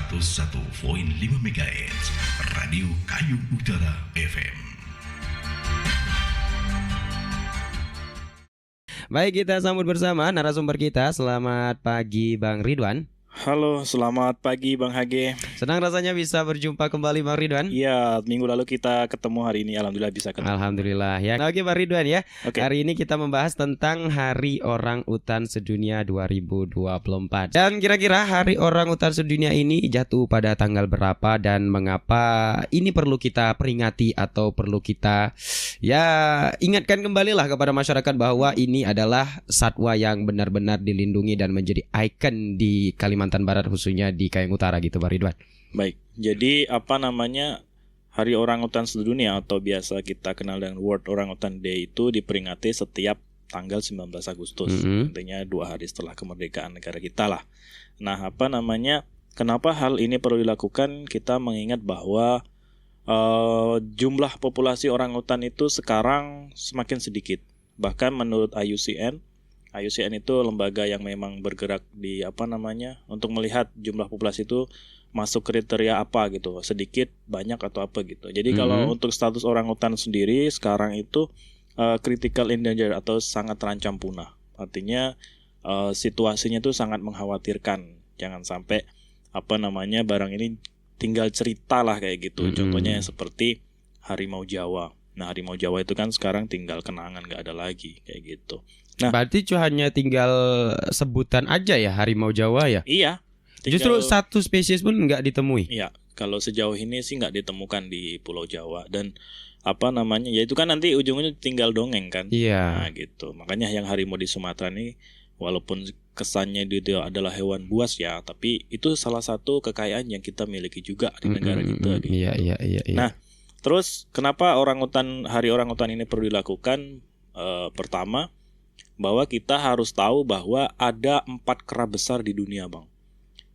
101,5 MHz Radio Kayu Utara FM. Baik, kita sambut bersama narasumber kita. Selamat pagi Bang Ridwan. Halo, selamat pagi Bang Hage. Senang rasanya bisa berjumpa kembali Bang Ridwan. Iya, minggu lalu kita ketemu, hari ini alhamdulillah bisa ketemu. Alhamdulillah ya. Nah, oke Bang Ridwan ya. Oke. Hari ini kita membahas tentang Hari Orang Utan Sedunia 2024. Dan kira-kira Hari Orang Utan Sedunia ini jatuh pada tanggal berapa dan mengapa ini perlu kita peringati atau perlu kita ingatkan kembali lah kepada masyarakat bahwa ini adalah satwa yang benar-benar dilindungi dan menjadi ikon di Kalimantan Barat, khususnya di Kayong Utara gitu Bang Ridwan. Baik, jadi Hari Orang Utan Sedunia atau biasa kita kenal dengan World Orang Utan Day itu diperingati setiap tanggal 19 Agustus. Intinya 2 hari setelah kemerdekaan negara kita lah. Nah, kenapa hal ini perlu dilakukan? Kita mengingat bahwa jumlah populasi orangutan itu sekarang semakin sedikit. Bahkan menurut IUCN itu lembaga yang memang bergerak di untuk melihat jumlah populasi itu masuk kriteria apa gitu, sedikit, banyak atau apa gitu. Jadi kalau untuk status orangutan sendiri sekarang itu critical endangered atau sangat terancam punah. Artinya situasinya itu sangat mengkhawatirkan. Jangan sampai barang ini tinggal cerita lah kayak gitu. Contohnya seperti harimau Jawa. Nah, harimau Jawa itu kan sekarang tinggal kenangan, nggak ada lagi kayak gitu. Nah, berarti hanya tinggal sebutan aja ya harimau Jawa ya? Iya. Justru satu spesies pun nggak ditemui. Iya, kalau sejauh ini sih nggak ditemukan di Pulau Jawa. Dan ya itu kan nanti ujungnya tinggal dongeng kan. Iya. Nah gitu. Makanya yang harimau di Sumatera ini walaupun kesannya itu adalah hewan buas ya, tapi itu salah satu kekayaan yang kita miliki juga di negara kita gitu. Iya. Nah, terus kenapa Hari Orangutan ini perlu dilakukan? Pertama, bahwa kita harus tahu bahwa ada 4 kera besar di dunia, Bang.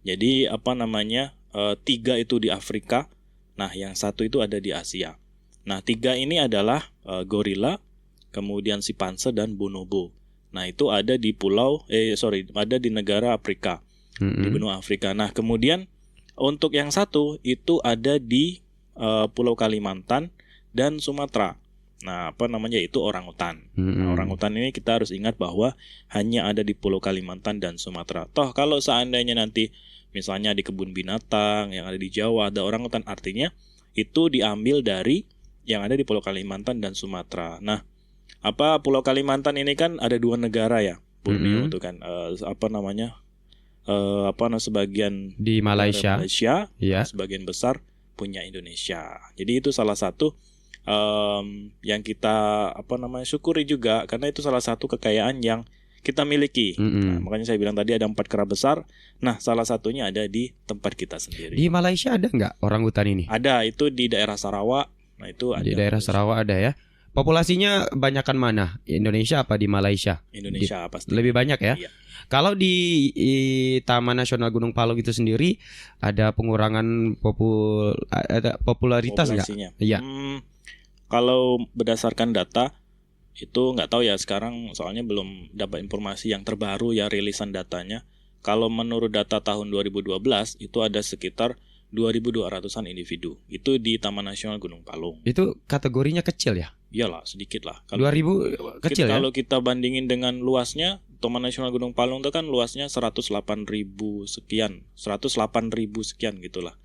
Jadi 3 itu di Afrika. Nah, yang 1 itu ada di Asia. Nah, 3 ini adalah gorila, kemudian simpanse dan bonobo. Nah, itu ada di ada di negara Afrika, di benua Afrika. Nah, kemudian untuk yang 1 itu ada di Pulau Kalimantan dan Sumatera. Nah, itu orangutan. Nah, orangutan ini kita harus ingat bahwa hanya ada di Pulau Kalimantan dan Sumatera. Toh kalau seandainya nanti misalnya di kebun binatang yang ada di Jawa ada orangutan, artinya itu diambil dari yang ada di Pulau Kalimantan dan Sumatera. Nah, Pulau Kalimantan ini kan ada 2 negara ya, Borneo itu kan sebagian di Malaysia, ya. Sebagian besar punya Indonesia. Jadi itu salah satu yang kita syukuri juga, karena itu salah satu kekayaan yang kita miliki. Nah, makanya saya bilang tadi ada 4 kera besar. Nah, salah satunya ada di tempat kita sendiri. Di Malaysia ada nggak orangutan ini? Ada, itu di daerah Sarawak. Nah, itu ada. Di daerah Sarawak ada ya. Populasinya banyakan mana? Indonesia apa di Malaysia? Indonesia pasti. Lebih banyak ya? Iya. Kalau di Taman Nasional Gunung Palung itu sendiri ada pengurangan popularitas nggak? Iya. Kalau berdasarkan data itu nggak tahu ya sekarang, soalnya belum dapat informasi yang terbaru ya, rilisan datanya. Kalau menurut data tahun 2012 itu ada sekitar 2.200-an individu. Itu di Taman Nasional Gunung Palung. Itu kategorinya kecil ya? Iyalah, sedikit lah. 2.000 kecil ya? Kalau kita bandingin dengan luasnya, Taman Nasional Gunung Palung itu kan luasnya 108.000 sekian gitulah.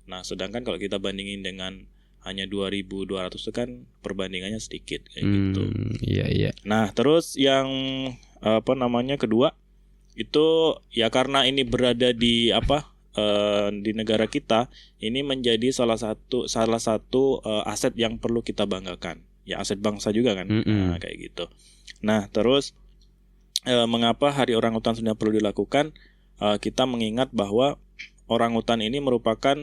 Nah, sedangkan kalau kita bandingin dengan hanya 2.200 itu kan perbandingannya sedikit kayak gitu. Iya. Nah, terus yang kedua itu ya karena ini berada di negara kita, ini menjadi salah satu aset yang perlu kita banggakan. Ya, aset bangsa juga kan. Nah, kayak gitu. Nah, terus mengapa Hari Orangutan Sedunia perlu dilakukan? Kita mengingat bahwa orangutan ini merupakan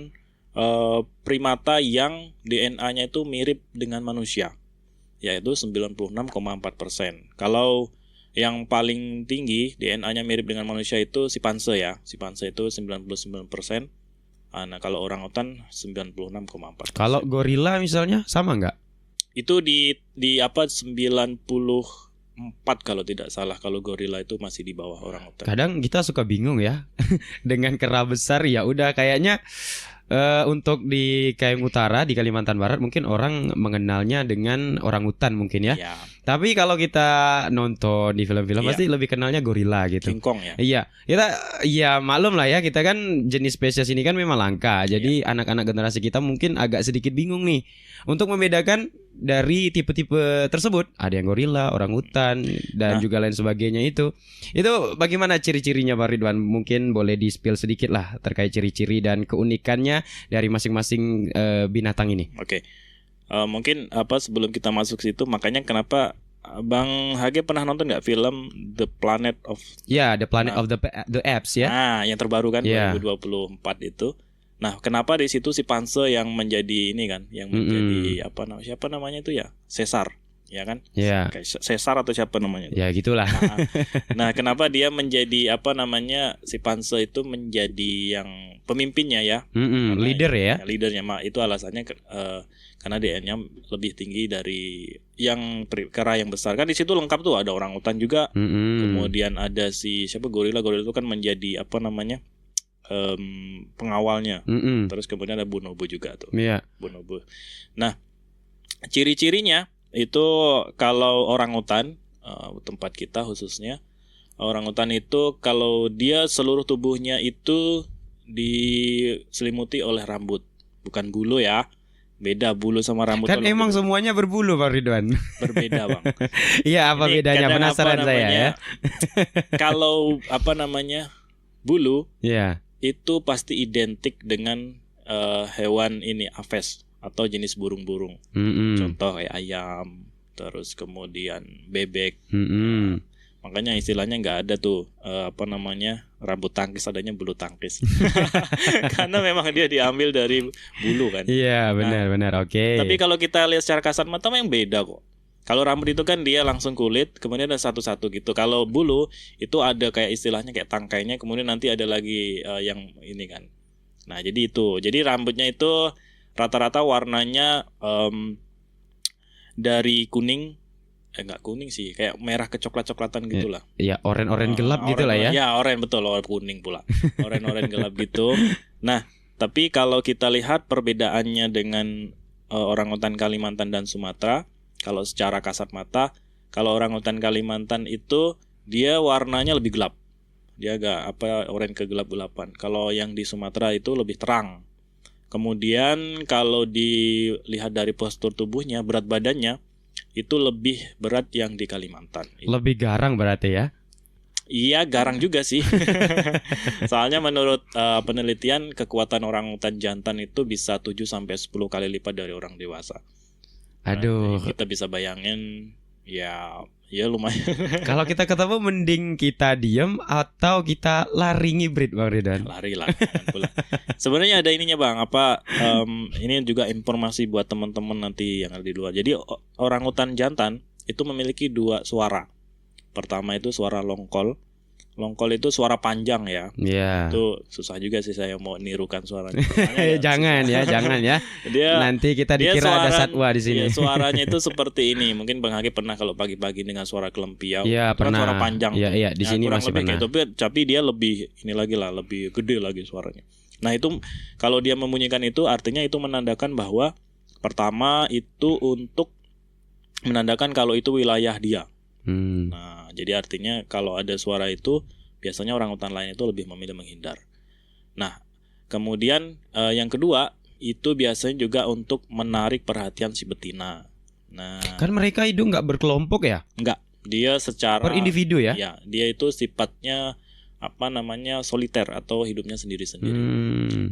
primata yang DNA-nya itu mirip dengan manusia, yaitu 96,4%. Kalau yang paling tinggi DNA-nya mirip dengan manusia itu simpanse ya. Simpanse itu 99%. Nah, kalau orangutan 96,4%. Kalau gorila misalnya sama nggak? Itu di 94% 4 kalau tidak salah. Kalau gorila itu masih di bawah orangutan. Kadang kita suka bingung ya dengan kera besar, ya udah kayaknya untuk di Kayung Utara di Kalimantan Barat mungkin orang mengenalnya dengan orangutan mungkin ya. Ya, Tapi kalau kita nonton di film-film Iya. pasti lebih kenalnya gorila gitu. King Kong ya. Iya, ya maklum lah ya, kita kan jenis spesies ini kan memang langka. Jadi anak-anak generasi kita mungkin agak sedikit bingung nih untuk membedakan dari tipe-tipe tersebut. Ada yang gorila, orangutan dan Nah. juga lain sebagainya itu. Itu bagaimana ciri-cirinya Pak Ridwan? Mungkin boleh di-spill sedikit lah terkait ciri-ciri dan keunikannya dari masing-masing binatang ini. Oke. Mungkin sebelum kita masuk ke situ, makanya kenapa Bang Hage pernah nonton nggak film The Planet of Ya, The Planet of the Apes ya. Nah, yang terbaru kan Iya. 2024 itu. Nah, kenapa di situ si Panse yang menjadi ini kan, yang menjadi siapa namanya itu ya? Caesar, ya kan? Ya. Kayak Caesar atau siapa namanya itu? Ya gitulah. Nah, kenapa dia menjadi si Panse itu menjadi yang pemimpinnya ya? Karena Leader ya. Leadernya, itu alasannya karena DNA-nya lebih tinggi dari yang kera yang besar. Kan di situ lengkap tuh, ada orangutan juga. Kemudian ada gorila itu kan menjadi pengawalnya. Terus kemudian ada bonobo juga tuh. Iya. Bonobo. Nah, ciri-cirinya itu kalau orangutan, tempat kita khususnya, orangutan itu kalau dia seluruh tubuhnya itu diselimuti oleh rambut, bukan bulu ya. Beda bulu sama rambut. Kan emang semuanya berbulu Pak Ridwan. berbeda, Bang. Iya, apa Ini bedanya? kadang Penasaran saya ya. Kalau bulu Iya. itu pasti identik dengan hewan ini aves atau jenis burung-burung. Contoh kayak ayam, terus kemudian bebek. Makanya istilahnya nggak ada tuh rambut tangkis, adanya bulu tangkis. Karena memang dia diambil dari bulu kan. Iya, benar, oke. Tapi kalau kita lihat secara kasat mata memang beda kok. Kalau rambut itu kan dia langsung kulit, kemudian ada satu-satu gitu. Kalau bulu itu ada kayak istilahnya kayak tangkainya, kemudian nanti ada lagi yang ini kan. Nah, jadi itu. Jadi rambutnya itu rata-rata warnanya dari kuning, enggak kuning sih, kayak merah kecoklat-coklatan gitulah. Iya, oren-oren gelap gitu lah ya. Ya, oren betul, kuning pula. Oren-oren gelap gitu. Nah, tapi kalau kita lihat perbedaannya dengan orangutan Kalimantan dan Sumatera, kalau secara kasat mata, kalau orangutan Kalimantan itu dia warnanya lebih gelap. Dia agak oranye kegelap-gelapan. Kalau yang di Sumatera itu lebih terang. Kemudian kalau dilihat dari postur tubuhnya, berat badannya itu lebih berat yang di Kalimantan. Lebih garang berarti ya. Iya, garang juga sih. Soalnya menurut penelitian, kekuatan orangutan jantan itu bisa 7 sampai 10 kali lipat dari orang dewasa. Aduh. Nah, kita bisa bayangin ya lumayan. Kalau kita ketemu mending kita diem atau kita lari ngibrit Bang Ridwan. Lari lah. Sebenarnya ada ininya Bang, ini juga informasi buat teman-teman nanti yang ada di luar. Jadi orangutan jantan itu memiliki 2 suara. Pertama itu suara longkol. Longkol itu suara panjang ya. Iya. Itu susah juga sih saya mau nirukan suaranya. jangan ya. Nanti kita dikira ada satwa di sini. Ya, suaranya itu seperti ini. Mungkin Bang Hage pernah kalau pagi-pagi dengan suara kelempiau. Iya, pernah. Suara panjang. Iya, di sini masih pernah. Tapi dia lebih lebih gede lagi suaranya. Nah, itu kalau dia membunyikan itu artinya itu menandakan bahwa pertama itu untuk menandakan kalau itu wilayah dia. Nah, jadi artinya kalau ada suara itu biasanya orangutan lain itu lebih memilih menghindar. Nah, kemudian yang kedua itu biasanya juga untuk menarik perhatian si betina. Nah, kan mereka hidup nggak berkelompok ya? Nggak, dia secara per individu ya? Ya, dia itu sifatnya soliter atau hidupnya sendiri-sendiri.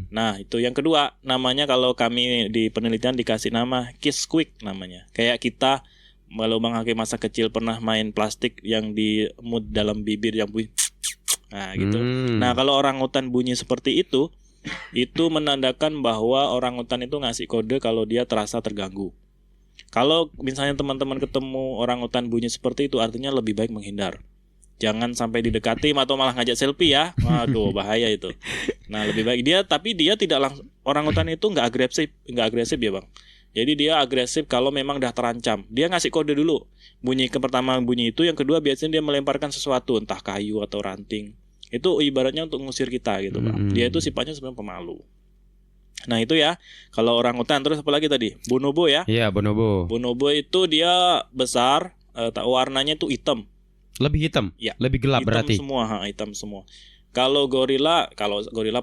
Nah, itu yang kedua namanya, kalau kami di penelitian dikasih nama kiss quick namanya. Kayak kita kalau Bang Hage masa kecil pernah main plastik yang dimut dalam bibir yang bunyi, nah gitu. Nah, kalau orangutan bunyi seperti itu menandakan bahwa orangutan itu ngasih kode kalau dia terasa terganggu. Kalau misalnya teman-teman ketemu orangutan bunyi seperti itu, artinya lebih baik menghindar. Jangan sampai didekati atau malah ngajak selfie ya. Waduh, bahaya itu. Nah, lebih baik tapi dia tidak langsung, orangutan itu nggak agresif ya Bang. Jadi dia agresif kalau memang dah terancam. Dia ngasih kode dulu. Pertama bunyi itu, yang kedua biasanya dia melemparkan sesuatu, entah kayu atau ranting. Itu ibaratnya untuk ngusir kita gitu, Pak. Dia itu sifatnya sebenarnya pemalu. Nah itu ya, kalau orangutan. Terus apa lagi tadi? Bonobo ya? Iya, bonobo. Bonobo itu dia besar, warnanya itu hitam. Lebih hitam? Ya. Lebih gelap Hitam berarti? Hitam semua. Kalau gorila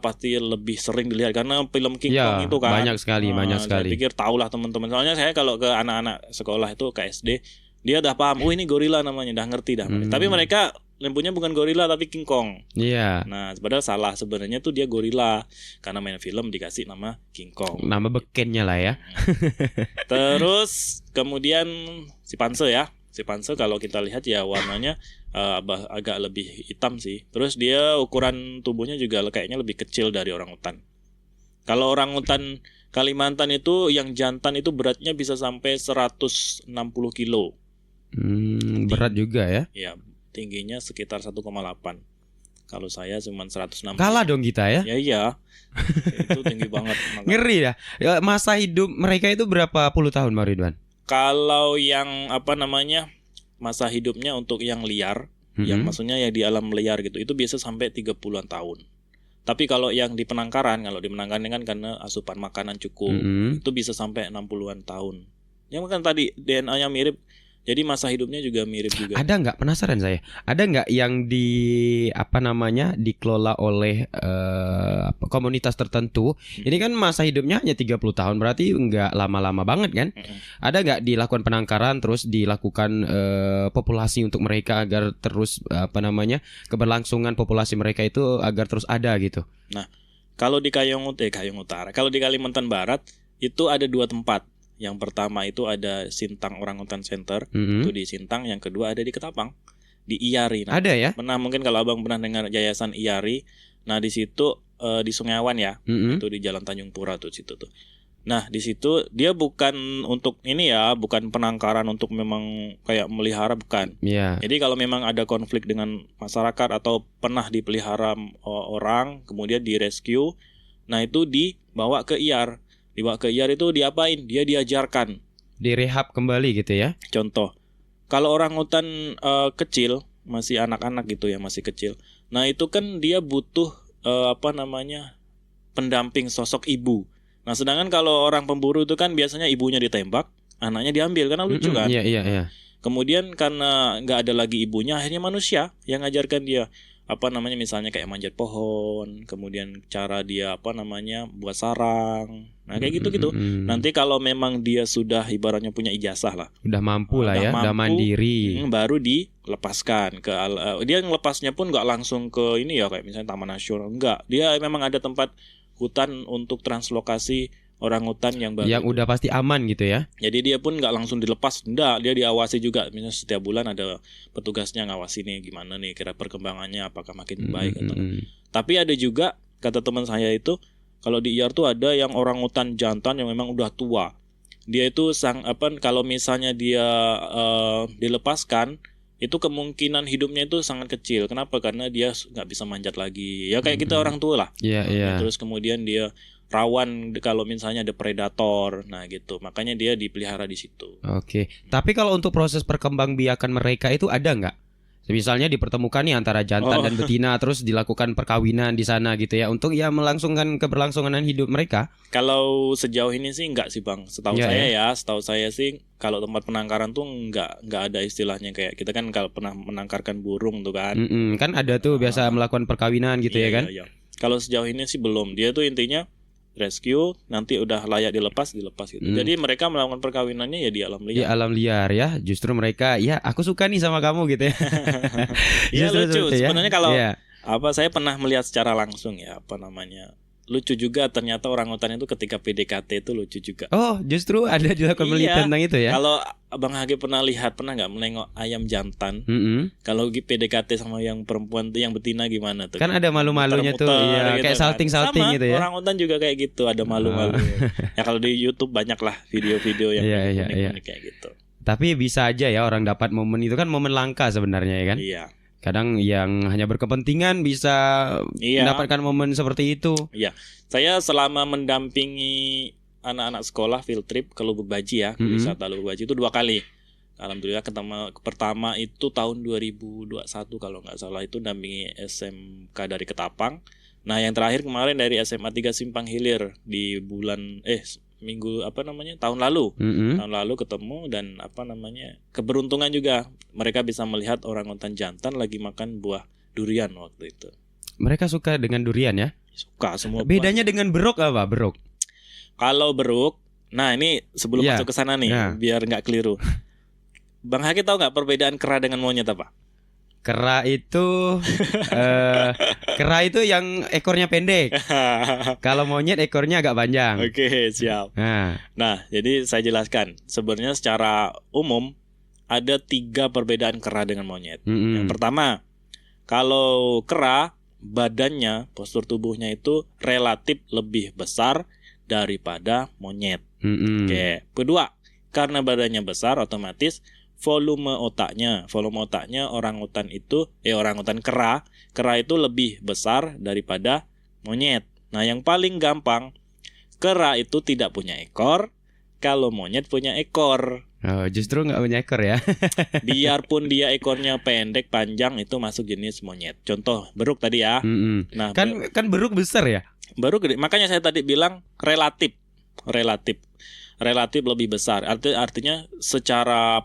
pasti lebih sering dilihat karena film King Ya, Kong itu kan. banyak sekali. Saya pikir tahulah teman-teman. Soalnya saya kalau ke anak-anak sekolah itu ke SD, dia udah paham, oh ini gorila namanya, udah ngerti dah. Tapi mereka lempunya bukan gorila tapi King Kong. Iya. Nah, padahal salah, sebenarnya tuh dia gorila karena main film dikasih nama King Kong. Nama bekennya lah ya. Terus kemudian simpanse ya. Simpanse kalau kita lihat ya warnanya agak lebih hitam sih. Terus dia ukuran tubuhnya juga kayaknya lebih kecil dari orangutan. Kalau orangutan Kalimantan itu yang jantan itu beratnya bisa sampai 160 kilo. Berat juga ya. Ya, tingginya sekitar 1,8. Kalau saya cuma 160. Kalah dong kita ya. Ya iya. Itu tinggi banget. Ngeri ya. Masa hidup mereka itu berapa puluh tahun, Mas Ridwan? Kalau yang masa hidupnya untuk yang liar, yang maksudnya ya di alam liar gitu, itu biasa sampai 30-an tahun. Tapi kalau yang di penangkaran kan karena asupan makanan cukup, itu bisa sampai 60-an tahun. Yang kan tadi DNA-nya mirip, jadi masa hidupnya juga mirip juga. Ada nggak, penasaran saya, ada nggak yang dikelola oleh komunitas tertentu? Ini kan masa hidupnya hanya 30 tahun, berarti nggak lama-lama banget kan? Ada nggak dilakukan penangkaran terus dilakukan populasi untuk mereka agar terus keberlangsungan populasi mereka itu agar terus ada gitu? Nah, kalau di Kayong Utara, kalau di Kalimantan Barat itu ada 2 tempat. Yang pertama itu ada Sintang Orangutan Center, itu di Sintang. Yang kedua ada di Ketapang, di Iyari. Nah, ada ya? Mungkin kalau abang pernah dengar Yayasan Iyari. Nah di situ di Sungai Awan ya, itu di Jalan Tanjung Pura tuh situ tuh. Nah di situ dia bukan untuk ini ya, bukan penangkaran untuk memang kayak melihara, bukan. Yeah. Jadi kalau memang ada konflik dengan masyarakat atau pernah dipelihara orang, kemudian direscue, nah itu dibawa ke IAR. Dibawa ke IAR itu diapain? Dia diajarkan. Direhab kembali gitu ya. Contoh, kalau orangutan kecil, masih anak-anak gitu ya, masih kecil. Nah itu kan dia butuh pendamping sosok ibu. Nah sedangkan kalau orang pemburu itu kan biasanya ibunya ditembak, anaknya diambil karena lucu kan. Iya. Kemudian karena nggak ada lagi ibunya, akhirnya manusia yang ngajarkan dia misalnya kayak manjat pohon, kemudian cara dia buat sarang. Nah kayak gitu. Nanti kalau memang dia sudah ibaratnya punya ijazah lah, udah mampu lah ya, udah mandiri, baru dilepaskan ke dia ngelepasnya pun nggak langsung ke ini ya, kayak misalnya Taman Nasional, enggak. Dia memang ada tempat hutan untuk translokasi orangutan yang baru, yang udah pasti aman gitu ya. Jadi dia pun nggak langsung dilepas, enggak, dia diawasi juga. Misalnya setiap bulan ada petugasnya ngawasi nih gimana nih kira perkembangannya, apakah makin baik atau Tapi ada juga kata teman saya itu, kalau di IAR tuh ada yang orangutan jantan yang memang udah tua. Dia itu kalau misalnya dia dilepaskan, itu kemungkinan hidupnya itu sangat kecil. Kenapa? Karena dia nggak bisa manjat lagi. Ya kayak kita orang tua lah. Iya. Terus kemudian dia rawan kalau misalnya ada predator, nah gitu. Makanya dia dipelihara di situ. Oke. Tapi kalau untuk proses perkembangbiakan mereka itu ada nggak? Misalnya dipertemukan nih antara jantan dan betina, terus dilakukan perkawinan di sana gitu ya, untuk ya melangsungkan keberlangsungan hidup mereka. Kalau sejauh ini sih enggak sih Bang. Setahu saya sih kalau tempat penangkaran tuh enggak ada istilahnya kayak kita kan kalau pernah menangkarkan burung tuh kan. Kan ada tuh biasa melakukan perkawinan gitu ya kan. Iya. Kalau sejauh ini sih belum. Dia tuh intinya rescue, nanti udah layak dilepas gitu. Jadi mereka melakukan perkawinannya ya di alam liar. Di alam liar ya. Justru mereka ya aku suka nih sama kamu gitu ya. Iya lucu. Sebenarnya kalau ya. saya pernah melihat secara langsung ya lucu juga ternyata orangutan itu ketika PDKT itu lucu juga. Oh, justru ada dilakukan penelitian tentang itu ya. Kalau Abang Hage pernah nggak menengok ayam jantan? Kalau PDKT sama yang perempuan tuh, yang betina gimana tuh? Kan ada malu-malunya tuh, iya, gitu, kayak salting-salting gitu ya. Orangutan juga kayak gitu, ada malu-malu. Ya kalau di YouTube banyak lah video-video yang unik-unik kayak gitu. Tapi bisa aja ya orang dapat momen itu, kan momen langka sebenarnya ya kan. Iya. Kadang yang hanya berkepentingan bisa mendapatkan momen seperti itu. Iya. Saya selama mendampingi anak-anak sekolah field trip ke Lubuk Baji ya, wisata Lubuk Baji itu 2 kali. Alhamdulillah pertama itu tahun 2021 kalau nggak salah, itu dampingi SMK dari Ketapang. Nah yang terakhir kemarin dari SMA 3 Simpang Hilir di bulan tahun lalu. Tahun lalu ketemu dan keberuntungan juga mereka bisa melihat orangutan jantan lagi makan buah durian waktu itu. Mereka suka dengan durian ya? Suka semua. Bedanya dengan beruk apa, beruk? Kalau beruk, nah ini sebelum masuk ke sana nih, biar nggak keliru. Bang Haki tahu nggak perbedaan kera dengan monyet apa? Kera itu yang ekornya pendek. Kalau monyet ekornya agak panjang. Oke, siap. Nah, jadi saya jelaskan. Sebenarnya secara umum ada 3 perbedaan kera dengan monyet. Yang pertama, kalau kera badannya, postur tubuhnya itu relatif lebih besar daripada monyet. Oke. Kedua, karena badannya besar otomatis volume otaknya orangutan kera itu lebih besar daripada monyet. Nah, yang paling gampang, kera itu tidak punya ekor, kalau monyet punya ekor. Oh, justru nggak punya ekor ya? Biarpun dia ekornya pendek panjang itu masuk jenis monyet. Contoh beruk tadi ya. Nah, kan beruk besar ya? Beruk gede. Makanya saya tadi bilang relatif lebih besar. Artinya secara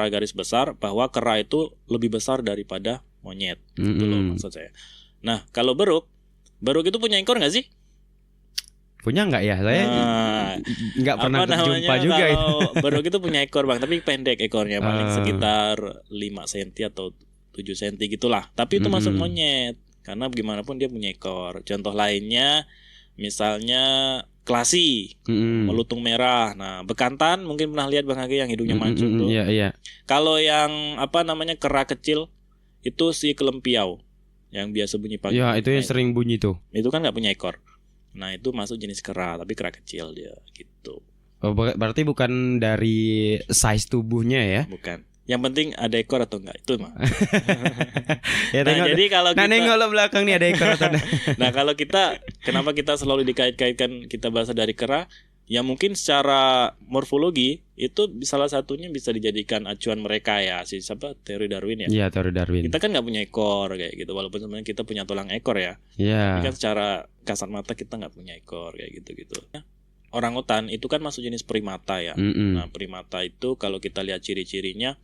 garis besar bahwa kera itu lebih besar daripada monyet. Itu loh maksud saya. Nah, kalau beruk itu punya ekor nggak sih? Punya nggak ya? Saya nggak pernah jumpa juga itu. Kalau beruk itu punya ekor Bang, tapi pendek ekornya, paling sekitar 5 cm atau 7 cm gitulah. Tapi itu masuk monyet karena gimana pun dia punya ekor. Contoh lainnya misalnya Klasi, melutung merah. Nah, bekantan mungkin pernah lihat Bang Haki yang hidungnya mancung tuh. Iya. Kalau yang kera kecil itu si kelempiau yang biasa bunyi pagi. Ya, itu yang sering bunyi tuh. Itu kan nggak punya ekor. Nah, itu masuk jenis kera, tapi kera kecil dia gitu. Oh, berarti bukan dari size tubuhnya ya? Bukan. Yang penting ada ekor atau enggak, itu mah. Ya, jadi kalau kita nengok lo belakang nih ada ekor atau enggak. Nah, kalau kenapa kita selalu dikait-kaitkan kita bahasa dari kera? Ya mungkin secara morfologi itu salah satunya bisa dijadikan acuan mereka ya, teori Darwin ya. Iya, teori Darwin. Kita kan nggak punya ekor kayak gitu, walaupun sebenarnya kita punya tulang ekor ya. Iya. Tapi kan secara kasat mata kita nggak punya ekor kayak gitu. Orangutan itu kan masuk jenis primata ya. Nah, primata itu kalau kita lihat ciri-cirinya,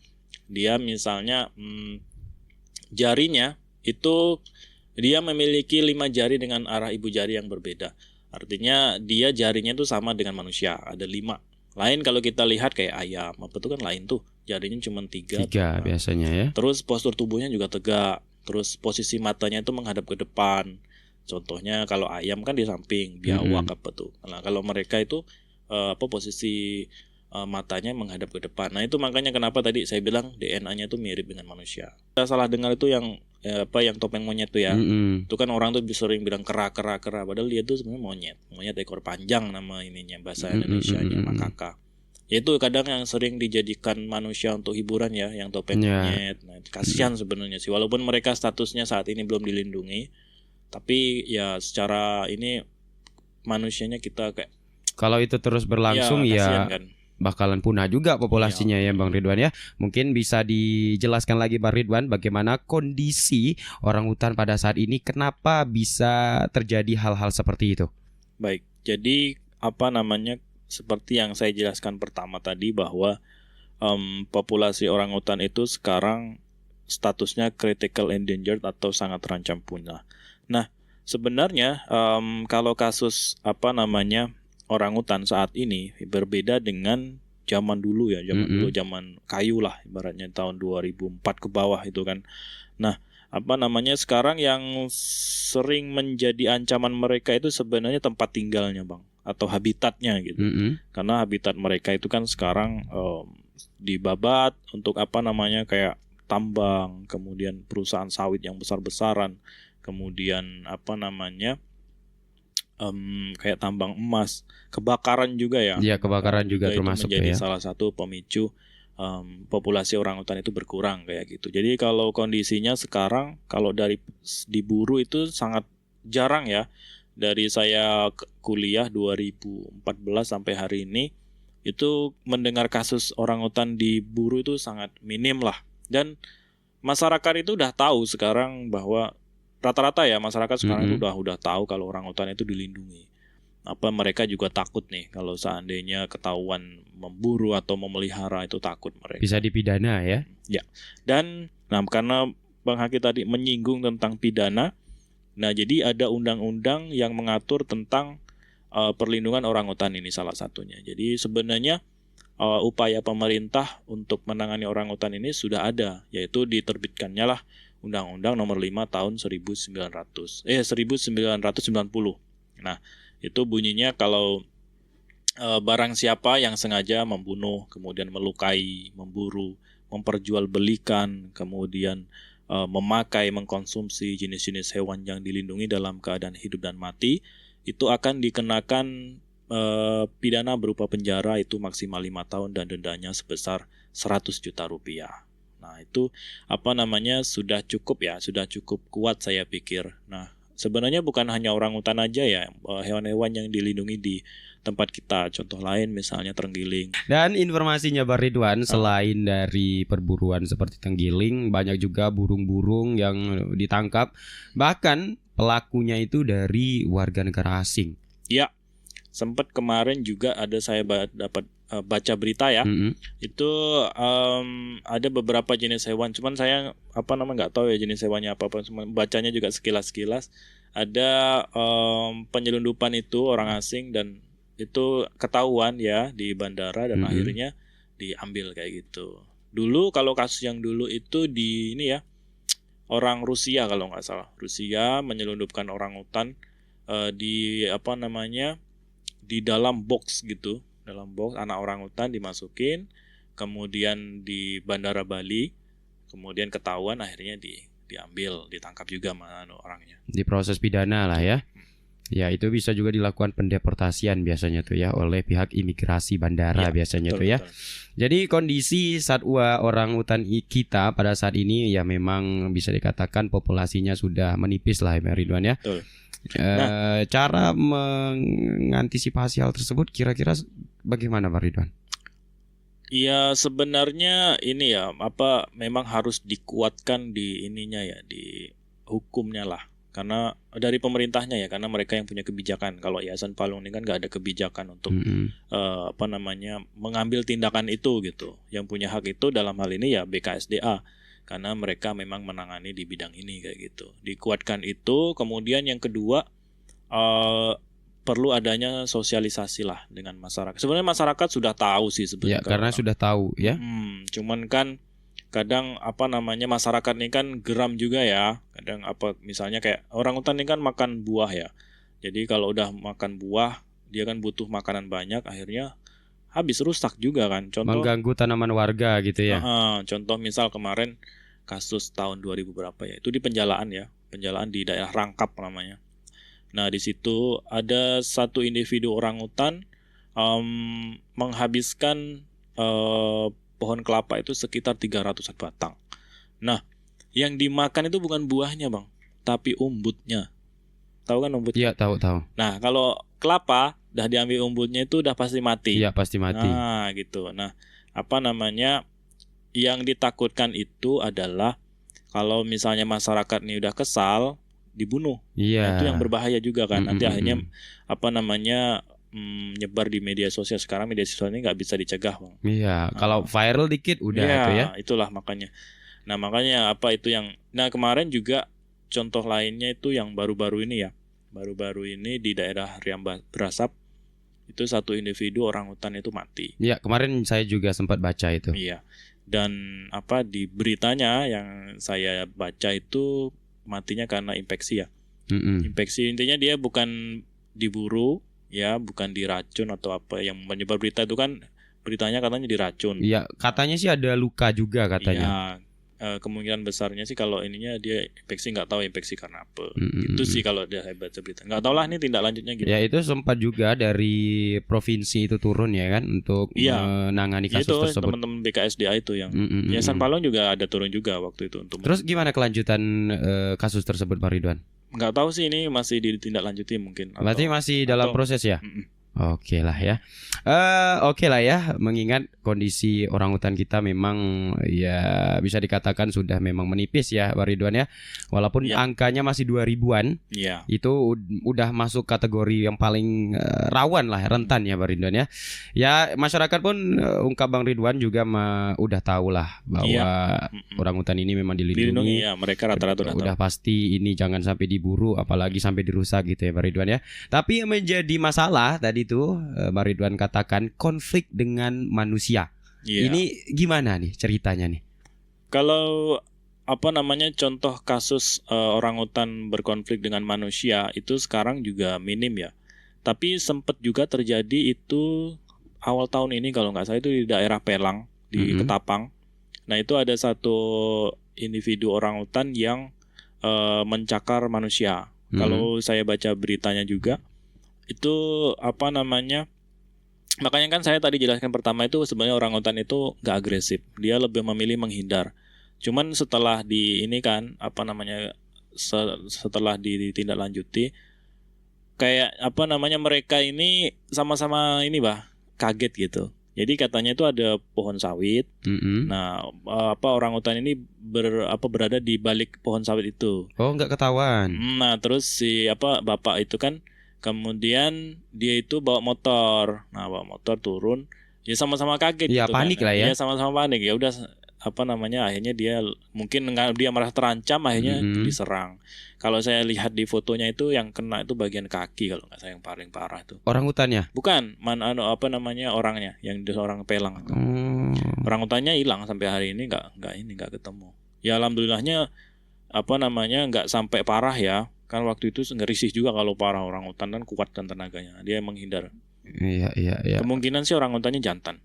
dia misalnya jarinya itu dia memiliki 5 jari dengan arah ibu jari yang berbeda. Artinya dia jarinya itu sama dengan manusia, ada 5. Lain kalau kita lihat kayak ayam, apa itu kan lain tuh, jarinya cuma 3 biasanya ya. Terus postur tubuhnya juga tegak. Terus posisi matanya itu menghadap ke depan. Contohnya kalau ayam kan di samping, biawak apa tuh. Nah, kalau mereka itu posisi matanya menghadap ke depan. Nah, itu makanya kenapa tadi saya bilang DNA-nya itu mirip dengan manusia. Saya salah dengar itu yang topeng monyet tuh ya. Itu kan orang tuh sering bilang kera, padahal dia tuh sebenarnya monyet ekor panjang nama ininya, bahasa Indonesianya makaka. Itu kadang yang sering dijadikan manusia untuk hiburan ya, yang topeng monyet. Nah, kasihan sebenarnya sih, walaupun mereka statusnya saat ini belum dilindungi, tapi ya secara ini manusianya kita kayak, kalau itu terus berlangsung ya kan, bakalan punah juga populasinya ya Bang Ridwan ya. Mungkin bisa dijelaskan lagi Bang Ridwan bagaimana kondisi orangutan pada saat ini, kenapa bisa terjadi hal-hal seperti itu? Baik, jadi seperti yang saya jelaskan pertama tadi bahwa populasi orangutan itu sekarang statusnya critical endangered atau sangat terancam punah. Nah, sebenarnya kalau kasus orangutan saat ini berbeda dengan zaman dulu ya, zaman kayu lah ibaratnya, tahun 2004 ke bawah itu kan. Nah, sekarang yang sering menjadi ancaman mereka itu sebenarnya tempat tinggalnya Bang, atau habitatnya gitu. Karena habitat mereka itu kan sekarang dibabat untuk kayak tambang, kemudian perusahaan sawit yang besar-besaran, kemudian kayak tambang emas, kebakaran juga ya. Iya, kebakaran juga termasuk menjadi ya. salah satu pemicu populasi orangutan itu berkurang kayak gitu. Jadi kalau kondisinya sekarang kalau diburu itu sangat jarang ya. dari saya kuliah 2014 sampai hari ini itu mendengar kasus orangutan diburu itu sangat minim lah. Dan masyarakat itu udah tahu sekarang bahwa rata-rata ya masyarakat sekarang itu udah tahu kalau orangutan itu dilindungi. Mereka juga takut nih kalau seandainya ketahuan memburu atau memelihara itu takut mereka. Bisa dipidana ya? Ya. Dan karena Bang Haki tadi menyinggung tentang pidana, nah jadi ada undang-undang yang mengatur tentang perlindungan orangutan ini salah satunya. Jadi sebenarnya upaya pemerintah untuk menangani orangutan ini sudah ada, yaitu diterbitkannya lah Undang-Undang Nomor 5 Tahun 1990. Nah, itu bunyinya kalau barang siapa yang sengaja membunuh, kemudian melukai, memburu, memperjualbelikan, kemudian memakai, mengkonsumsi jenis-jenis hewan yang dilindungi dalam keadaan hidup dan mati, itu akan dikenakan pidana berupa penjara itu maksimal 5 tahun dan dendanya sebesar 100 juta rupiah. Nah, itu sudah cukup ya, sudah cukup kuat saya pikir. Nah, sebenarnya bukan hanya orangutan aja ya, hewan-hewan yang dilindungi di tempat kita. Contoh lain misalnya terenggiling. Dan informasinya Bang Ridwan, selain dari perburuan seperti terenggiling, banyak juga burung-burung yang ditangkap. Bahkan pelakunya itu dari warga negara asing. Ya, sempat kemarin juga ada saya dapat baca berita ya. Itu ada beberapa jenis hewan, cuman saya nggak tahu ya jenis hewannya apa, cuma bacanya juga sekilas-sekilas. Ada penyelundupan itu orang asing dan itu ketahuan ya di bandara dan akhirnya diambil kayak gitu. Dulu kalau kasus yang dulu itu di ini ya, orang Rusia kalau nggak salah. Rusia menyelundupkan orangutan di di dalam box gitu. Dalam box anak orangutan dimasukin, kemudian di Bandara Bali, kemudian ketahuan akhirnya diambil, ditangkap juga mana orangnya. Diproses pidana lah ya. Ya, itu bisa juga dilakukan pendeportasian biasanya tuh ya oleh pihak imigrasi bandara biasanya tuh ya. Jadi kondisi satwa orangutan kita pada saat ini ya memang bisa dikatakan populasinya sudah menipis lah ya Ridwan ya. Cara mengantisipasi hal tersebut kira-kira bagaimana Pak Ridwan? Ya sebenarnya ini ya memang harus dikuatkan di ininya ya, di hukumnya lah. Karena dari pemerintahnya ya, karena mereka yang punya kebijakan. Kalau Yayasan Palung ini kan nggak ada kebijakan untuk mengambil tindakan itu gitu. Yang punya hak itu dalam hal ini ya BKSDA, karena mereka memang menangani di bidang ini kayak gitu. Dikuatkan itu. Kemudian yang kedua perlu adanya sosialisasi lah dengan masyarakat. Sebenarnya masyarakat sudah tahu sih sebenarnya. Ya, karena sudah tahu ya. Cuman kan kadang masyarakat ini kan geram juga ya. Kadang misalnya kayak orangutan ini kan makan buah ya. Jadi kalau udah makan buah, dia kan butuh makanan banyak, akhirnya habis, rusak juga kan. Contoh mengganggu tanaman warga gitu ya. Contoh misal kemarin kasus tahun 2000 berapa ya, itu di Penjalaan ya. Penjalaan di daerah Rangkap namanya. Nah, di situ ada satu individu orangutan menghabiskan pohon kelapa itu sekitar 300 batang. Nah, yang dimakan itu bukan buahnya, Bang, tapi umbutnya. Tahu kan umbutnya? Iya, tahu. Nah, kalau kelapa udah diambil umbutnya itu udah pasti mati. Iya, pasti mati. Nah, gitu. Nah, yang ditakutkan itu adalah kalau misalnya masyarakat ini udah kesal, dibunuh. Iya. Nah, itu yang berbahaya juga kan. Nanti akhirnya nyebar di media sosial. Sekarang media sosial ini nggak bisa dicegah, Bang. Iya, kalau viral dikit udah itu ya. Itulah makanya. Nah, makanya itu yang. Nah, kemarin juga contoh lainnya itu yang baru-baru ini ya. Baru-baru ini di daerah Riam Berasap itu satu individu orangutan itu mati. Iya, kemarin saya juga sempat baca itu. Iya. Dan di beritanya yang saya baca itu matinya karena infeksi ya. Infeksi, intinya dia bukan diburu ya, bukan diracun atau apa yang menyebar berita itu kan beritanya katanya diracun. Iya, katanya sih ada luka juga katanya. Iya, kemungkinan besarnya sih kalau ininya dia infeksi, nggak tahu infeksi karena apa. Mm-mm. Itu sih kalau dia hebat berita. Nggak tahu lah ini tindak lanjutnya gitu. Ya itu sempat juga dari provinsi itu turun ya kan untuk Iya. menangani kasus Itu tersebut. teman-teman BKSDA itu yang Mm-mm. Yayasan Palong juga ada turun juga waktu itu untuk. Terus gimana kelanjutan kasus tersebut, Pak Ridwan? Nggak tahu sih, ini masih ditindaklanjuti mungkin. Berarti masih dalam proses ya? Mm-mm. Oke lah ya. Oke lah ya, mengingat kondisi orangutan kita memang ya bisa dikatakan sudah memang menipis ya, Pak Ridwan ya. Walaupun Ya. angkanya masih 2000-an, Iya. itu udah masuk kategori yang paling rawan lah, rentan ya Pak Ridwan ya. Ya masyarakat pun ungkap Bang Ridwan juga udah tahu lah bahwa Mm-mm. orangutan ini memang Dilindungi dilindungi. ya, mereka rata-rata udah tahu. Udah pasti ini jangan sampai diburu, apalagi sampai dirusak gitu ya Pak Ridwan ya. Tapi yang menjadi masalah tadi tuh Pak Ridwan katakan konflik dengan manusia. Iya. Ini gimana nih ceritanya nih? Kalau contoh kasus orangutan berkonflik dengan manusia itu sekarang juga minim ya. Tapi sempat juga terjadi itu awal tahun ini kalau nggak salah, itu di daerah Pelang di Ketapang. Nah itu ada satu individu orangutan yang mencakar manusia. Kalau saya baca beritanya juga itu makanya kan saya tadi jelaskan pertama itu sebenarnya orangutan itu nggak agresif, dia lebih memilih menghindar. Cuman setelah setelah ditindaklanjuti kayak mereka ini sama-sama ini kaget gitu. Jadi katanya itu ada pohon sawit. Nah, orangutan ini berada di balik pohon sawit itu. Oh, nggak ketahuan. Nah, terus si bapak itu kan kemudian dia itu bawa motor. Nah, bawa motor turun, ya sama-sama kaget Ya, gitu panik kan. lah ya. Ya sama-sama panik. Ya udah akhirnya dia mungkin dia merasa terancam, akhirnya diserang. Kalau saya lihat di fotonya itu yang kena itu bagian kaki kalau nggak salah yang paling parah tuh. Orangutannya? Bukan, orangnya yang di orang Pelang. Orangutannya hilang sampai hari ini nggak ketemu. Ya alhamdulillahnya nggak sampai parah ya. Kan waktu itu ngerisih juga kalau parah, orangutan kan kuat kan tenaganya. Dia menghindar. Iya. Kemungkinan sih orangutannya jantan.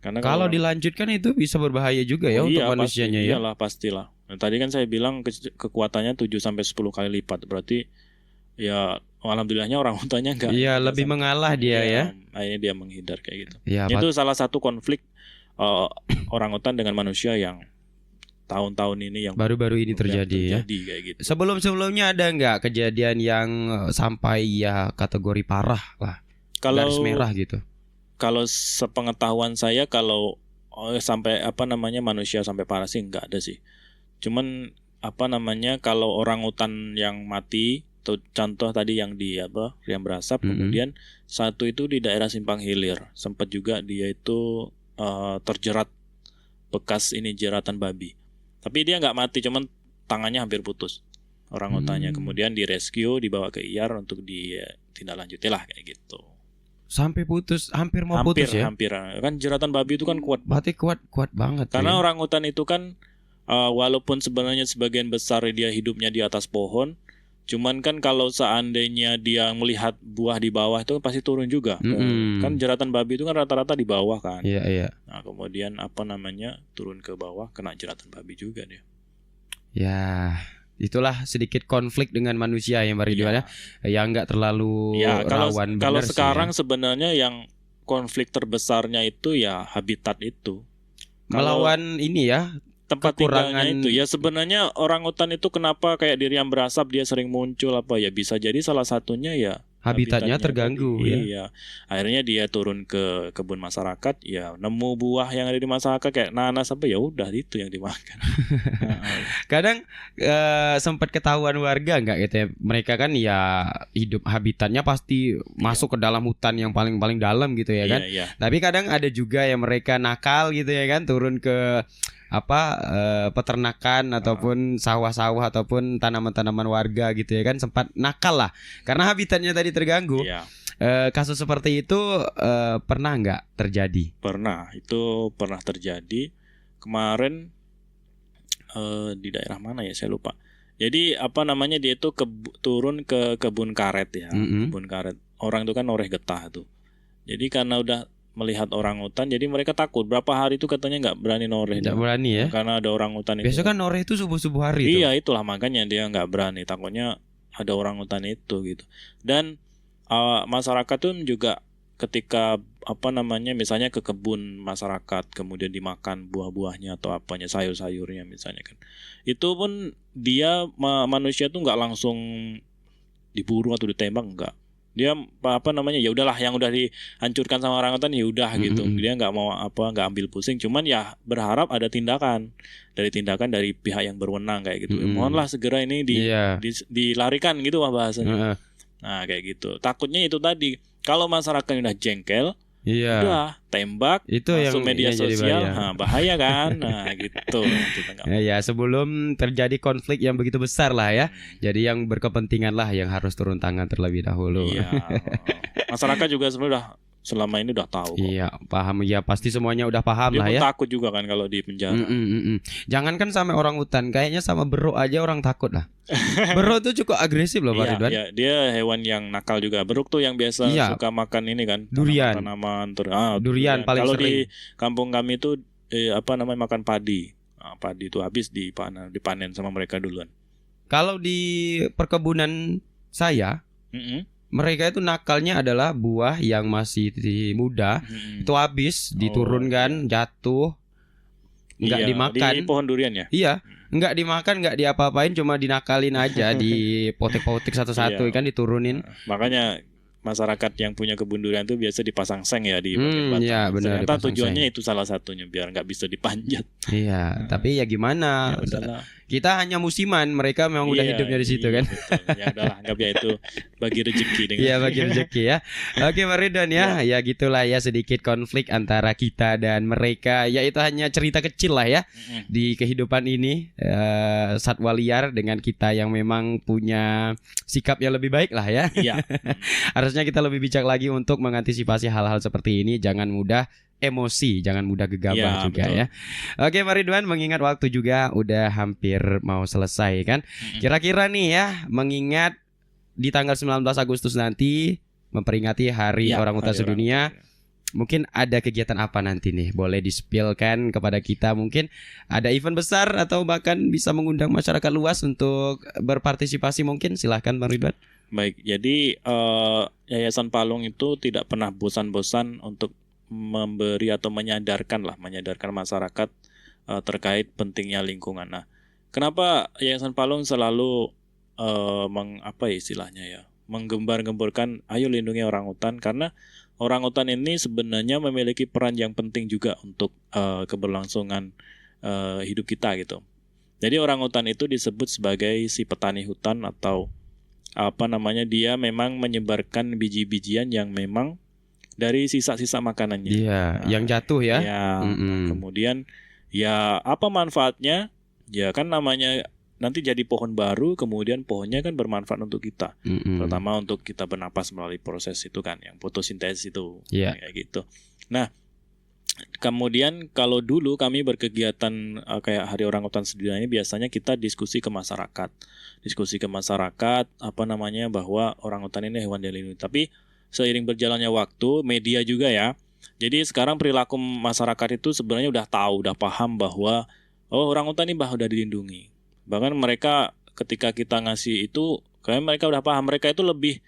Karena kalau dilanjutkan itu bisa berbahaya juga ya untuk manusianya ya. Iyalah, pastilah. Nah, tadi kan saya bilang kekuatannya 7 sampai 10 kali lipat. Berarti ya alhamdulillahnya orangutannya enggak. Iya, lebih mengalah dia ya. Akhirnya dia menghindar kayak gitu. Ya, itu salah satu konflik orangutan dengan manusia yang tahun-tahun ini yang baru-baru ini terjadi ya. Kayak gitu. Sebelum-sebelumnya ada nggak kejadian yang sampai ya kategori parah lah, garis merah gitu? Kalau sepengetahuan saya kalau sampai manusia sampai parah sih nggak ada sih. Cuman kalau orangutan yang mati, contoh tadi yang di Riam Berasap, kemudian satu itu di daerah Simpang Hilir, sempat juga dia itu terjerat bekas jeratan babi. Tapi dia nggak mati, cuman tangannya hampir putus orangutannya. Kemudian direscue, dibawa ke IAR untuk ditindaklanjuti lah kayak gitu. Sampai putus, hampir putus ya? Hampir. Kan jeratan babi itu kan kuat. Berarti kuat banget. Karena orangutan itu kan walaupun sebenarnya sebagian besar dia hidupnya di atas pohon, cuman kan kalau seandainya dia melihat buah di bawah itu pasti turun juga. Kan jeratan babi itu kan rata-rata di bawah kan. Iya. Nah, kemudian turun ke bawah kena jeratan babi juga dia. Ya, itulah sedikit konflik dengan manusia yang Pak Ridwan ya. Yang nggak terlalu rawan. Kalau sekarang sebenarnya yang konflik terbesarnya itu ya habitat itu. Melawan ini ya, tempat tinggalnya itu. Ya sebenarnya orangutan itu kenapa kayak di Riam Berasap dia sering muncul ya bisa jadi salah satunya ya habitatnya terganggu ya. Iya. Akhirnya dia turun ke kebun masyarakat, ya nemu buah yang ada di masyarakat kayak nanas ya udah itu yang dimakan. Kadang sempat ketahuan warga nggak gitu ya. Mereka kan ya hidup habitatnya pasti masuk ke dalam hutan yang paling dalam gitu ya kan. Iya. Tapi kadang ada juga yang mereka nakal gitu ya kan, turun ke peternakan ataupun sawah-sawah ataupun tanaman-tanaman warga gitu ya kan, sempat nakal lah karena habitatnya tadi terganggu. Kasus seperti itu pernah nggak terjadi? Pernah, itu pernah terjadi kemarin di daerah mana ya saya lupa. Jadi dia itu turun ke kebun karet ya. Kebun karet, orang itu kan noreh getah tuh. Jadi karena udah melihat orangutan, jadi mereka takut. Berapa hari itu katanya nggak berani noreh. Nggak berani ya? Karena ada orangutan itu. Biasa kan noreh itu subuh-subuh hari itu. Iya, itulah makanya dia nggak berani. Takutnya ada orangutan itu gitu. Dan masyarakat tuh juga ketika misalnya ke kebun masyarakat, kemudian dimakan buah-buahnya atau apanya, sayur-sayurnya misalnya kan. Itu pun manusia tuh nggak langsung diburu atau ditembak, enggak. Dia ya udahlah, yang udah dihancurkan sama orangutan ya udah gitu. Dia nggak mau nggak ambil pusing, cuman ya berharap ada tindakan dari pihak yang berwenang kayak gitu. Mohonlah segera ini dilarikan gitu bahasanya. Nah kayak gitu. Takutnya itu tadi, kalau masyarakat udah jengkel, udah tembak, itu masuk yang media sosial, bahaya kan. Nah gitu. Ya sebelum terjadi konflik yang begitu besar lah ya. Jadi yang berkepentingan lah yang harus turun tangan terlebih dahulu. Iya. Masyarakat juga sebenarnya selama ini udah tahu kok. Iya, paham ya, pasti semuanya udah paham Dia lah ya. takut juga kan kalau di penjara. Jangankan sampai orang hutan, kayaknya sama beruk aja orang takut lah. Beruk tuh cukup agresif loh Pak Ridwan. Iya, dia hewan yang nakal juga. Beruk tuh yang biasa suka makan ini kan, durian. Tanaman durian paling kalau sering. Di kampung kami tuh makan padi. Padi itu habis dipanen sama mereka duluan. Kalau di perkebunan saya, mereka itu nakalnya adalah buah yang masih muda, itu habis diturunkan, jatuh, nggak dimakan. Di pohon durian ya? Iya, nggak dimakan, nggak diapa-apain, cuma dinakalin aja, dipotek-potek satu-satu kan, diturunin. Makanya masyarakat yang punya kebun durian itu biasa dipasang seng ya di bagian batang. Iya, benar. Ternyata tujuannya itu salah satunya biar nggak bisa dipanjat. Iya, tapi ya gimana? Ya kita hanya musiman, mereka memang udah hidupnya di situ kan. Betul. Ya udahlah, anggap ya itu bagi rezeki dengan. Iya, bagi rezeki ya. Oke, Pak Ridwan ya. Ya gitulah ya, sedikit konflik antara kita dan mereka. Ya itu hanya cerita kecil lah ya di kehidupan ini, satwa liar dengan kita yang memang punya sikap yang lebih baik lah ya. Iya. Harusnya kita lebih bijak lagi untuk mengantisipasi hal-hal seperti ini. Jangan mudah emosi, jangan mudah gegabah juga betul. Ya. Oke, Pak Ridwan, mengingat waktu juga udah hampir mau selesai kan. Kira-kira nih ya, mengingat di tanggal 19 Agustus nanti memperingati Hari Orangutan Sedunia, mungkin ada kegiatan apa nanti nih? Boleh di-spill-kan kepada kita, mungkin ada event besar atau bahkan bisa mengundang masyarakat luas untuk berpartisipasi mungkin. Silahkan Pak Ridwan. Baik, jadi Yayasan Palung itu tidak pernah bosan-bosan untuk memberi atau menyadarkan masyarakat terkait pentingnya lingkungan. Nah, kenapa Yayasan Palung selalu menggembar-gemborkan ayo lindungi orangutan? Karena orangutan ini sebenarnya memiliki peran yang penting juga untuk keberlangsungan hidup kita gitu. Jadi orangutan itu disebut sebagai si petani hutan atau dia memang menyebarkan biji-bijian yang memang dari sisa-sisa makanannya. Iya, yang jatuh ya. Ya. Kemudian ya apa manfaatnya? Ya kan namanya nanti jadi pohon baru, kemudian pohonnya kan bermanfaat untuk kita. Terutama untuk kita bernapas melalui proses itu kan, yang fotosintesis itu. Kayak gitu. Nah, kemudian kalau dulu kami berkegiatan kayak Hari Orangutan Sedunia ini, biasanya kita diskusi ke masyarakat. Bahwa orangutan ini hewan dilindungi. Tapi seiring berjalannya waktu, media juga ya. Jadi sekarang perilaku masyarakat itu sebenarnya udah tahu, udah paham bahwa orangutan ini udah dilindungi. Bahkan mereka ketika kita ngasih itu, kayak mereka udah paham, mereka itu lebih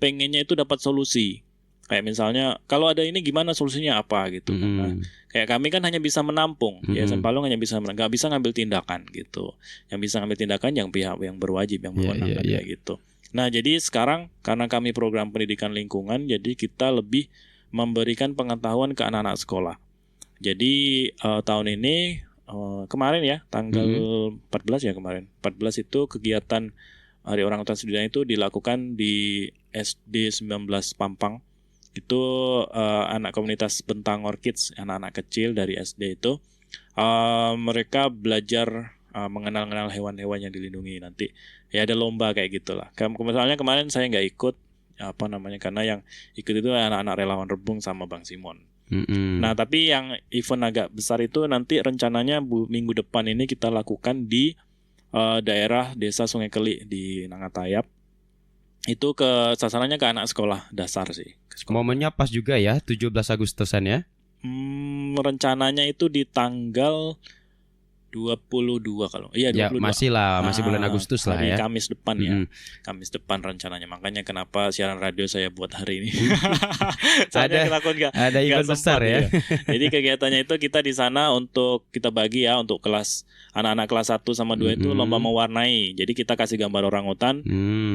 pengennya itu dapat solusi. Kayak misalnya kalau ada ini gimana solusinya apa gitu. Nah, kayak kami kan hanya bisa menampung. Yayasan Palung hanya bisa nggak bisa ngambil tindakan gitu. Yang bisa ngambil tindakan yang pihak yang berwajib, yang berwenang kayak gitu. Nah, jadi sekarang karena kami program pendidikan lingkungan, jadi kita lebih memberikan pengetahuan ke anak-anak sekolah. Jadi tahun ini kemarin ya, tanggal 14 ya kemarin. 14 itu kegiatan Hari Orangutan Sedunia itu dilakukan di SD 19 Pampang. Itu anak komunitas Bentangor Kids, anak-anak kecil dari SD itu. Mereka belajar mengenal hewan-hewan yang dilindungi. Nanti ya ada lomba kayak gitulah. Misalnya kemarin saya nggak ikut karena yang ikut itu anak-anak relawan Rebung sama Bang Simon. Nah, tapi yang event agak besar itu nanti rencananya minggu depan ini kita lakukan di daerah Desa Sungai Keli di Nangatayap. Itu sasarannya ke anak sekolah dasar sih. Ke sekolah. Momennya pas juga ya, 17 Agustusan ya. Rencananya itu di tanggal 22 kalau. Iya, 22. Ya, masih bulan Agustus lah hari ya. Kamis depan ya. Kamis depan rencananya. Makanya kenapa siaran radio saya buat hari ini. Ada event besar ya. Jadi kegiatannya itu kita di sana untuk kita bagi ya untuk kelas anak-anak kelas 1 sama 2 itu lomba mewarnai. Jadi kita kasih gambar orangutan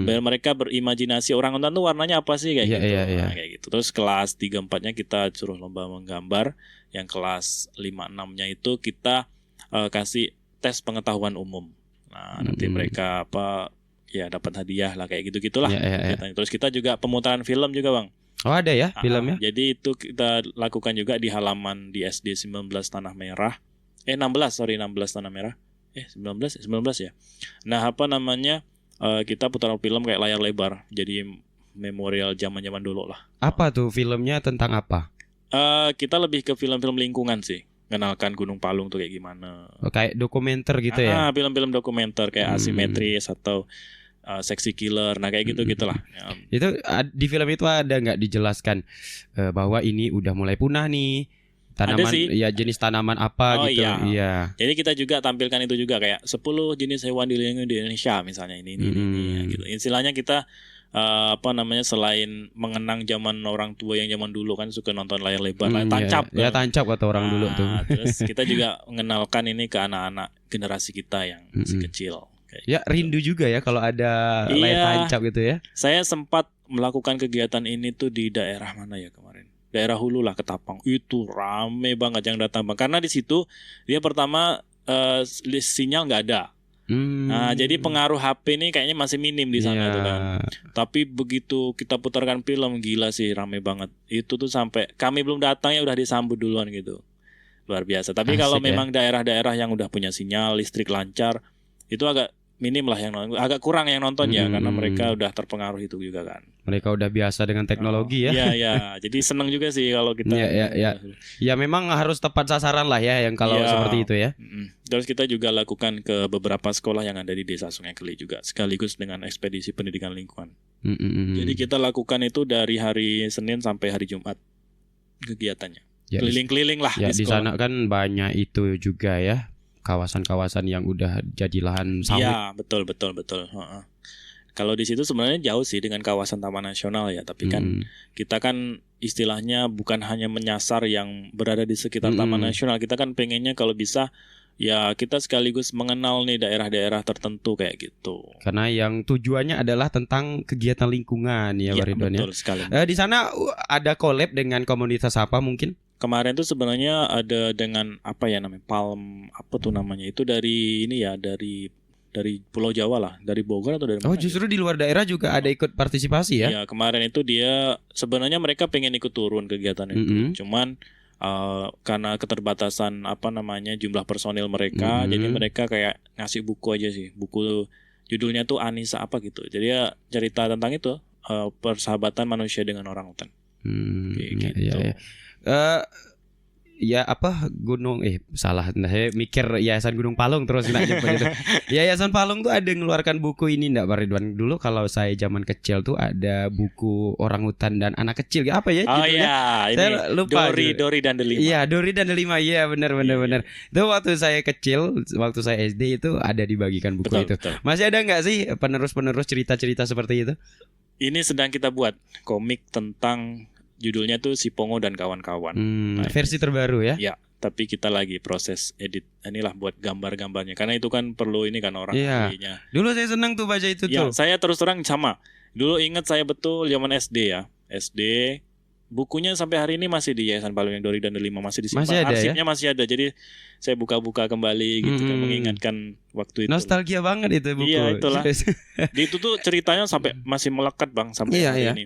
biar mereka berimajinasi orangutan tuh warnanya apa sih kayak gitu. Nah, kayak gitu. Terus kelas 3 4-nya kita suruh lomba menggambar. Yang kelas 5 6-nya itu kita kasih tes pengetahuan umum. Nah, nanti mereka dapat hadiah lah kayak gitu-gitulah. Terus kita juga pemutaran film juga, Bang. Oh, ada ya filmnya? Jadi itu kita lakukan juga di halaman di SD 19 Tanah Merah. 16 Tanah Merah. 19 ya. Nah, kita putar film kayak layar lebar. Jadi memorial zaman-zaman dulu lah. Apa tuh filmnya, tentang apa? Kita lebih ke film-film lingkungan sih. Kenalkan Gunung Palung tuh kayak gimana. Kayak dokumenter gitu ya? Film-film dokumenter kayak asimetris atau Sexy Killer. Nah kayak gitu-gitulah. Itu di film itu ada nggak dijelaskan bahwa ini udah mulai punah nih? Tanaman ya, jenis tanaman apa gitu. Iya. Jadi kita juga tampilkan itu juga kayak 10 jenis hewan dilindungi di Indonesia misalnya ini gitu. Istilahnya kita selain mengenang zaman orang tua yang zaman dulu kan suka nonton layar lebar, tancap. Ya tancap kata orang dulu tuh. Terus kita juga mengenalkan ini ke anak-anak generasi kita yang masih kecil. Ya rindu juga ya kalau ada layar tancap gitu ya. Saya sempat melakukan kegiatan ini tuh di daerah mana ya kemarin? Daerah Hulu lah, Ketapang. Itu rame banget yang datang, Bang. Karena di situ dia pertama sinyal nggak ada. Nah, jadi pengaruh HP ini kayaknya masih minim di sana tuh kan. Tapi begitu kita putarkan film, gila sih, rame banget. Itu tuh sampai kami belum datang ya udah disambut duluan gitu. Luar biasa. Tapi kalau memang daerah-daerah yang udah punya sinyal listrik lancar, itu agak minim lah yang nonton, agak kurang yang nonton ya karena mereka udah terpengaruh itu juga kan. Mereka udah biasa dengan teknologi ya. Iya. Jadi seneng juga sih kalau kita. Ya memang harus tepat sasaran lah ya yang kalau seperti itu ya. Terus kita juga lakukan ke beberapa sekolah yang ada di Desa Sungai Keli juga sekaligus dengan ekspedisi pendidikan lingkungan. Jadi kita lakukan itu dari hari Senin sampai hari Jumat kegiatannya. Keliling-keliling lah di sana kan banyak itu juga ya. Kawasan-kawasan yang udah jadi lahan sawit. Iya, betul. Kalau di situ sebenarnya jauh sih dengan kawasan Taman Nasional ya, tapi kan kita kan istilahnya bukan hanya menyasar yang berada di sekitar Taman Nasional, kita kan pengennya kalau bisa ya kita sekaligus mengenal nih daerah-daerah tertentu kayak gitu. Karena yang tujuannya adalah tentang kegiatan lingkungan ya, Pak Ridwan ya. Betul sekali. Di sana ada collab dengan komunitas apa mungkin? Kemarin tuh sebenarnya ada dengan Palm itu dari ini ya dari Pulau Jawa lah, dari Bogor atau dari mana? Oh, justru di luar daerah juga ada ikut partisipasi ya? Iya, kemarin itu dia sebenarnya mereka pengen ikut turun kegiatan itu. Cuman karena keterbatasan jumlah personil mereka, jadi mereka kayak ngasih buku aja sih. Buku judulnya tuh Anissa apa gitu. Jadi ya cerita tentang itu, persahabatan manusia dengan orangutan. Iya. Saya mikir Yayasan Gunung Palung terus gitu. Yayasan Palung tuh ada mengeluarkan buku ini enggak, Pak Ridwan? Dulu kalau saya zaman kecil tuh ada buku orangutan dan anak kecil. Apa ya judulnya? Oh iya, saya lupa. Dori dan Delima. Iya, Dori dan Delima. Iya, benar. Itu waktu saya kecil, waktu saya SD itu ada dibagikan buku itu. Betul. Masih ada enggak sih penerus-penerus cerita-cerita seperti itu? Ini sedang kita buat komik tentang judulnya tuh Si Pongo dan Kawan-Kawan. Versi terbaru ya? Ya, tapi kita lagi proses edit inilah buat gambar-gambarnya. Karena itu kan perlu ini kan orang ahlinya. Dulu saya senang tuh baca itu tuh. Saya terus terang sama. Dulu ingat saya betul zaman SD ya. SD bukunya sampai hari ini masih di Yayasan Palung yang Dori dan Delima masih disimpan. Masih ada, arsipnya masih ada. Jadi saya buka-buka kembali gitu kan mengingatkan waktu itu. Nostalgia banget itu buku. Iya, itulah. Di itu tuh ceritanya sampai masih melekat, Bang, sampai hari ini.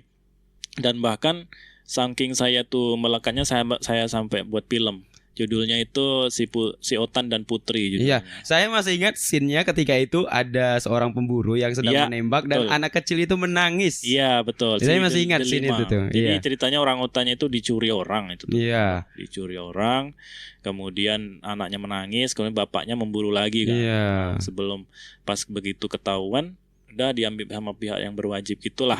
Dan bahkan saking saya tuh melekatnya saya sampai buat film. Judulnya itu si Otan dan Putri judulnya. Iya, saya masih ingat scene-nya ketika itu ada seorang pemburu yang sedang menembak dan anak kecil itu menangis. Iya, betul. Saya masih ingat scene itu tuh. Jadi ceritanya orangutannya itu dicuri orang itu tuh. Iya. Dicuri orang, kemudian anaknya menangis, kemudian bapaknya memburu lagi kan. Iya. Sebelum pas begitu ketahuan udah diambil sama pihak yang berwajib gitulah.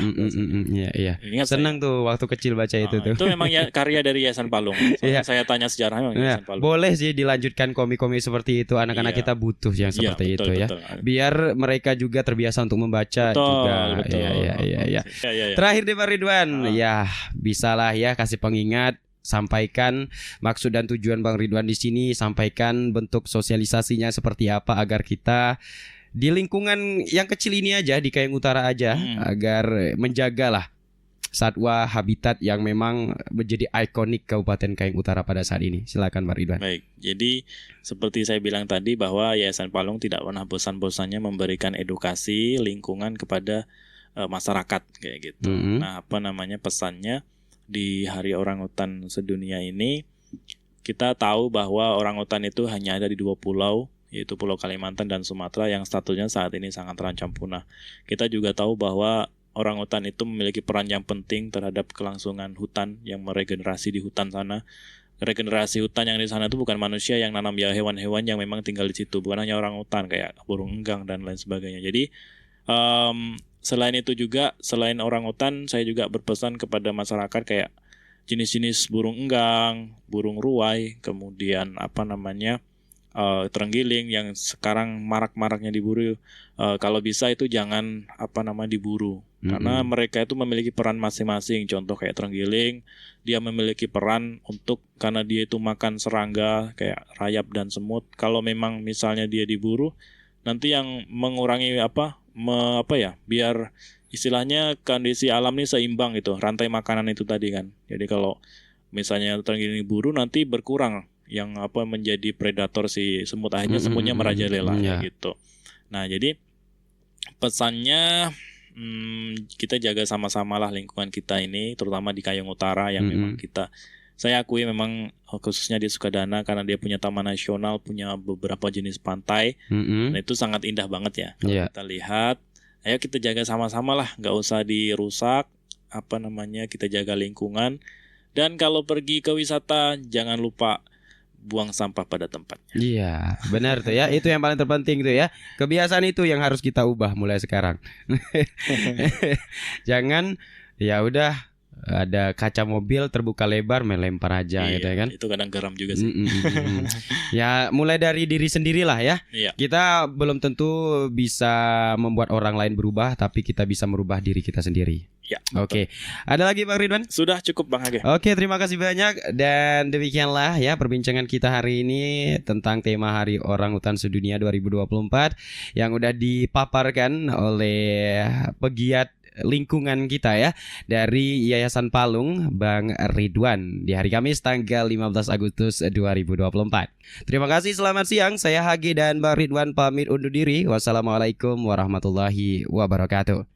Iya. Ingat Senang tuh waktu kecil baca itu tuh. Itu memang ya karya dari Yayasan Palung. Iya. Saya tanya sejarahnya memang Yayasan Palung. Boleh sih dilanjutkan komik-komik seperti itu. Anak-anak kita butuh yang seperti itu ya. Biar mereka juga terbiasa untuk membaca juga. Iya. Terakhir deh Pak Ridwan. Ya, bisalah ya kasih pengingat, sampaikan maksud dan tujuan Bang Ridwan di sini, sampaikan bentuk sosialisasinya seperti apa agar kita di lingkungan yang kecil ini aja di Kayong Utara aja agar menjagalah satwa habitat yang memang menjadi ikonik Kabupaten Kayong Utara pada saat ini. Silakan Pak Ridwan. Baik, jadi seperti saya bilang tadi bahwa Yayasan Palung tidak pernah bosan-bosannya memberikan edukasi lingkungan kepada masyarakat kayak gitu. Nah, pesannya di Hari Orangutan Sedunia ini kita tahu bahwa orangutan itu hanya ada di 2 pulau, yaitu Pulau Kalimantan dan Sumatera yang statusnya saat ini sangat terancam punah. Kita juga tahu bahwa orangutan itu memiliki peran yang penting terhadap kelangsungan hutan yang meregenerasi di hutan sana. Regenerasi hutan yang di sana itu bukan manusia yang nanam, ya hewan-hewan yang memang tinggal di situ, bukan hanya orangutan kayak burung enggang dan lain sebagainya. Jadi selain itu juga, selain orangutan, saya juga berpesan kepada masyarakat kayak jenis-jenis burung enggang, burung ruai, kemudian terenggiling yang sekarang marak-maraknya diburu. Kalau bisa itu jangan diburu, karena mereka itu memiliki peran masing-masing. Contoh kayak terenggiling, dia memiliki peran karena dia itu makan serangga kayak rayap dan semut. Kalau memang misalnya dia diburu, nanti yang mengurangi biar istilahnya kondisi alam ini seimbang gitu, rantai makanan itu tadi kan. Jadi kalau misalnya terenggiling diburu, nanti berkurang yang menjadi predator si semut, akhirnya semutnya merajalela gitu. Nah, jadi pesannya kita jaga sama-sama lah lingkungan kita ini, terutama di Kayong Utara yang memang saya akui memang khususnya di Sukadana karena dia punya taman nasional, punya beberapa jenis pantai. Nah, itu sangat indah banget ya. Kalau kita lihat, ayo kita jaga sama-sama lah, nggak usah dirusak, kita jaga lingkungan. Dan kalau pergi ke wisata jangan lupa buang sampah pada tempatnya. Iya, benar tuh ya. Itu yang paling terpenting tuh ya. Kebiasaan itu yang harus kita ubah mulai sekarang. Jangan ya udah ada kaca mobil terbuka lebar melempar aja gitu ya kan. Itu kadang garam juga sih. Ya mulai dari diri sendirilah ya. Kita belum tentu bisa membuat orang lain berubah, tapi kita bisa merubah diri kita sendiri. Ya. Oke. Ada lagi Bang Ridwan? Sudah cukup Bang Hage. Oke, terima kasih banyak. Dan demikianlah ya perbincangan kita hari ini tentang tema Hari Orangutan Sedunia 2024 yang udah dipaparkan oleh pegiat lingkungan kita ya dari Yayasan Palung, Bang Ridwan, di hari Kamis tanggal 15 Agustus 2024. Terima kasih, selamat siang. Saya Hage dan Bang Ridwan pamit undur diri. Wassalamualaikum warahmatullahi wabarakatuh.